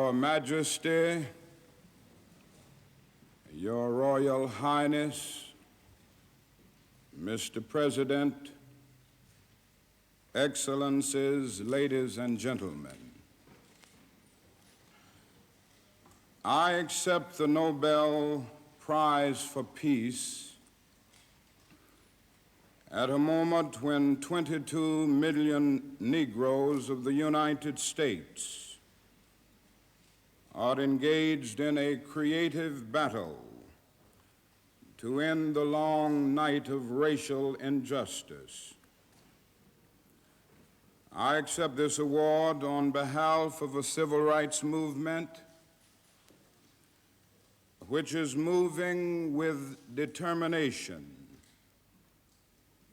Your Majesty, Your Royal Highness, Mr. President, Excellencies, ladies and gentlemen, I accept the Nobel Prize for Peace at a moment when 22 million Negroes of the United States are engaged in a creative battle to end the long night of racial injustice. I accept this award on behalf of a civil rights movement which is moving with determination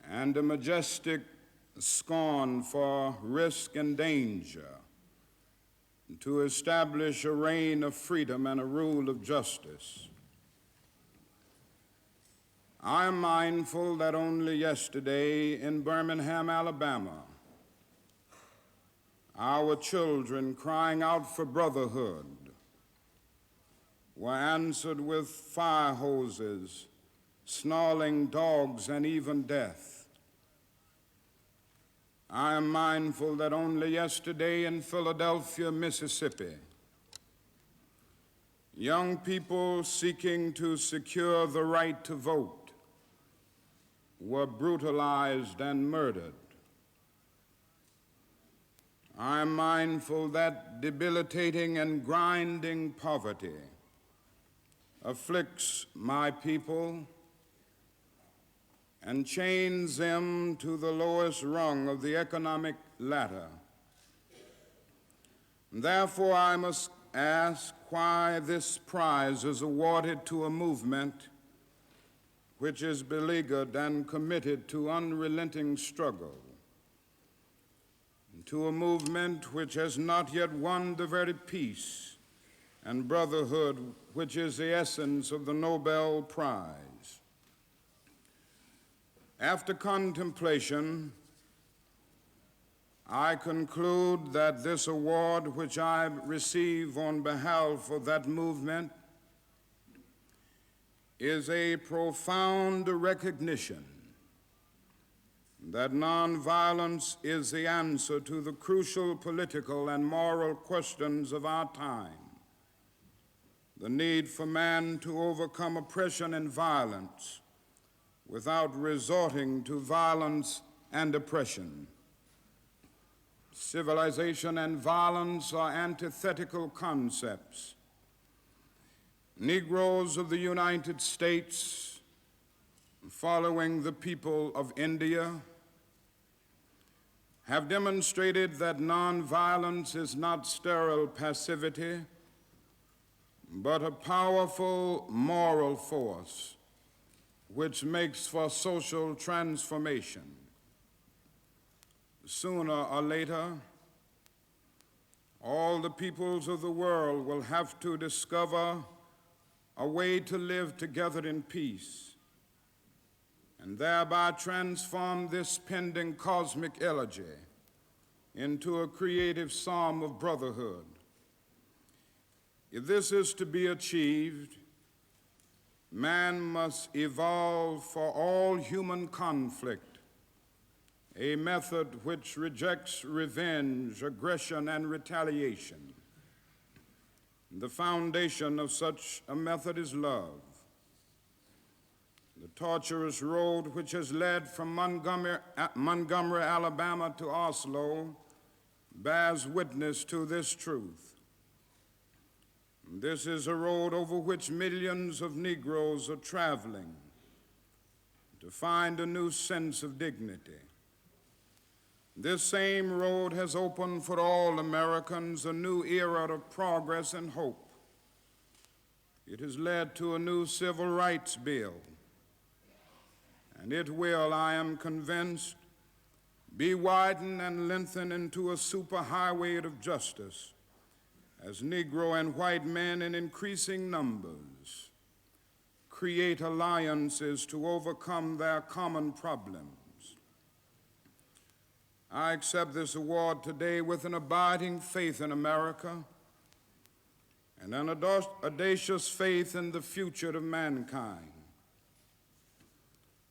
and a majestic scorn for risk and danger to establish a reign of freedom and a rule of justice. I am mindful that only yesterday in Birmingham, Alabama, our children crying out for brotherhood were answered with fire hoses, snarling dogs, and even death. I am mindful that only yesterday in Philadelphia, Mississippi, young people seeking to secure the right to vote were brutalized and murdered. I am mindful that debilitating and grinding poverty afflicts my people and chains them to the lowest rung of the economic ladder. Therefore, I must ask why this prize is awarded to a movement which is beleaguered and committed to unrelenting struggle, to a movement which has not yet won the very peace and brotherhood which is the essence of the Nobel Prize. After contemplation, I conclude that this award which I receive on behalf of that movement is a profound recognition that nonviolence is the answer to the crucial political and moral questions of our time. The need for man to overcome oppression and violence without resorting to violence and oppression. Civilization and violence are antithetical concepts. Negroes of the United States, following the people of India, have demonstrated that nonviolence is not sterile passivity, but a powerful moral force which makes for social transformation. Sooner or later, all the peoples of the world will have to discover a way to live together in peace and thereby transform this pending cosmic elegy into a creative psalm of brotherhood. If this is to be achieved, man must evolve for all human conflict a method which rejects revenge, aggression, and retaliation. The foundation of such a method is love. The tortuous road which has led from Montgomery, Alabama to Oslo bears witness to this truth. This is a road over which millions of Negroes are traveling to find a new sense of dignity. This same road has opened for all Americans a new era of progress and hope. It has led to a new civil rights bill, and it will, I am convinced, be widened and lengthened into a superhighway of justice as Negro and white men in increasing numbers create alliances to overcome their common problems. I accept this award today with an abiding faith in America and an audacious faith in the future of mankind.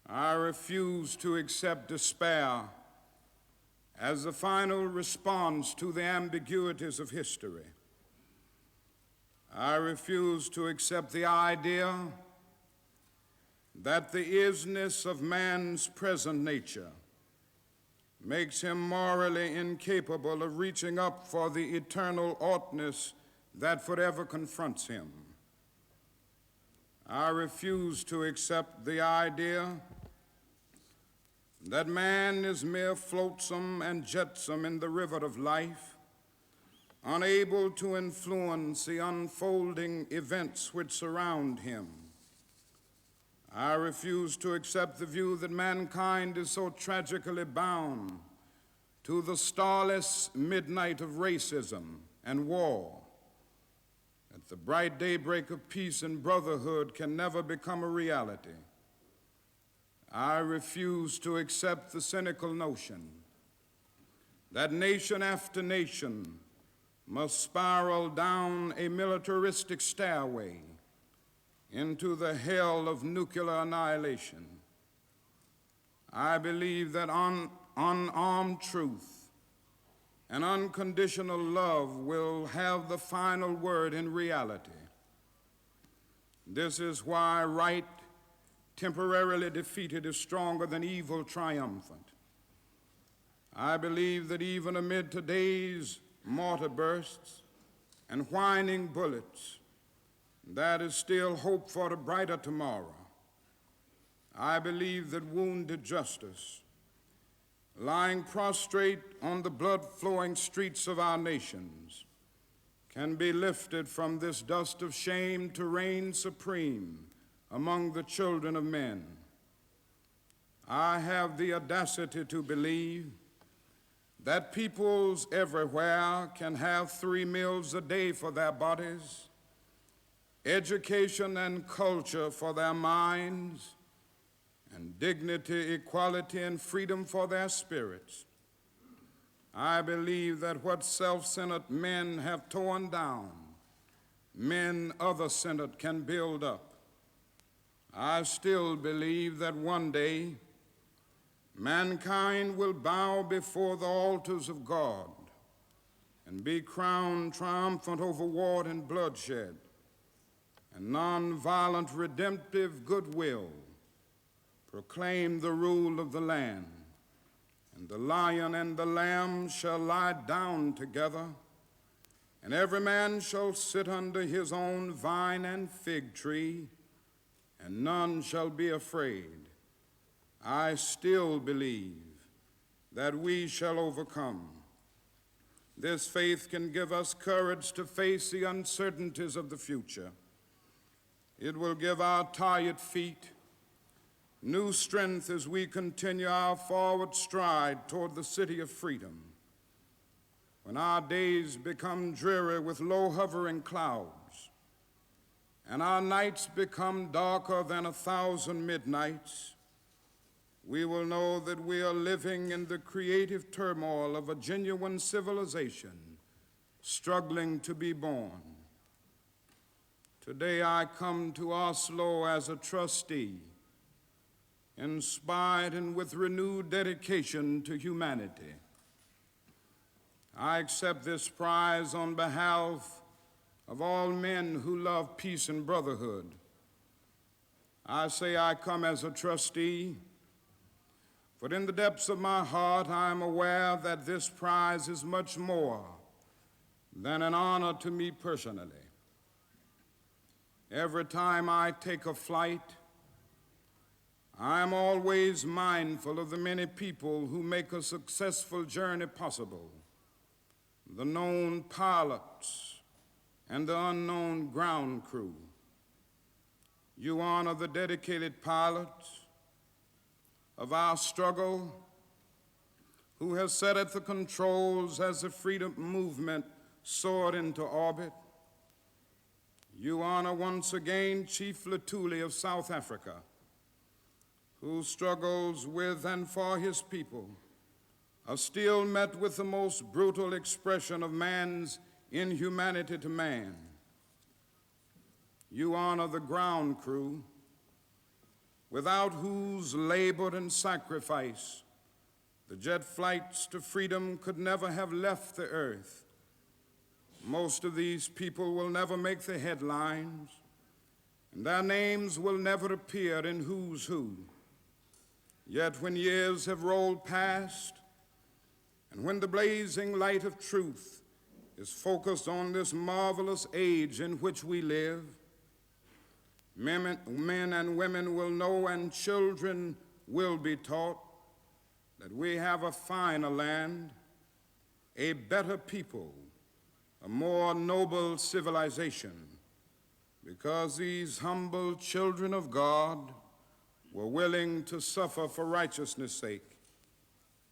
I refuse to accept despair as the final response to the ambiguities of history. I refuse to accept the idea that the isness of man's present nature makes him morally incapable of reaching up for the eternal oughtness that forever confronts him. I refuse to accept the idea that man is mere flotsam and jetsam in the river of life, unable to influence the unfolding events which surround him. I refuse to accept the view that mankind is so tragically bound to the starless midnight of racism and war that the bright daybreak of peace and brotherhood can never become a reality. I refuse to accept the cynical notion that nation after nation must spiral down a militaristic stairway into the hell of nuclear annihilation. I believe that unarmed truth and unconditional love will have the final word in reality. This is why right temporarily defeated is stronger than evil triumphant. I believe that even amid today's mortar bursts and whining bullets, that is still hope for a brighter tomorrow. I believe that wounded justice, lying prostrate on the blood-flowing streets of our nations, can be lifted from this dust of shame to reign supreme among the children of men. I have the audacity to believe that peoples everywhere can have 3 meals a day for their bodies, education and culture for their minds, and dignity, equality, and freedom for their spirits. I believe that what self-centered men have torn down, men other-centered can build up. I still believe that one day mankind will bow before the altars of God and be crowned triumphant over war and bloodshed and nonviolent redemptive goodwill, proclaim the rule of the land, and the lion and the lamb shall lie down together, and every man shall sit under his own vine and fig tree, and none shall be afraid. I still believe that we shall overcome. This faith can give us courage to face the uncertainties of the future. It will give our tired feet new strength as we continue our forward stride toward the city of freedom. When our days become dreary with low hovering clouds, and our nights become darker than 1,000 midnights, we will know that we are living in the creative turmoil of a genuine civilization struggling to be born. Today I come to Oslo as a trustee, inspired and with renewed dedication to humanity. I accept this prize on behalf of all men who love peace and brotherhood. I say I come as a trustee, but in the depths of my heart I am aware that this prize is much more than an honor to me personally. Every time I take a flight, I am always mindful of the many people who make a successful journey possible, the known pilots and the unknown ground crew. You honor the dedicated pilots of our struggle who have sat at the controls as the freedom movement soared into orbit. You honor once again Chief Lutuli of South Africa, who struggles with and for his people are still met with the most brutal expression of man's inhumanity to man. you honor the ground crew, without whose labor and sacrifice the jet flights to freedom could never have left the earth. Most of these people will never make the headlines, and their names will never appear in Who's Who. Yet when years have rolled past, and when the blazing light of truth is focused on this marvelous age in which we live, men and women will know and children will be taught that we have a finer land, a better people, a more noble civilization, because these humble children of God were willing to suffer for righteousness' sake.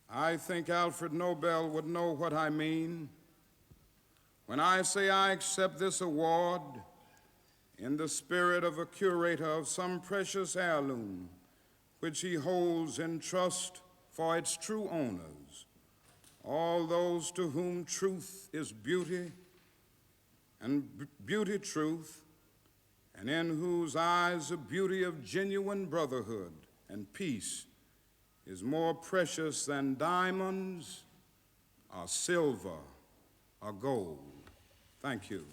I think Alfred Nobel would know what I mean when I say I accept this award in the spirit of a curator of some precious heirloom which he holds in trust for its true owners, all those to whom truth is beauty and beauty truth, and in whose eyes the beauty of genuine brotherhood and peace is more precious than diamonds or silver or gold. Thank you.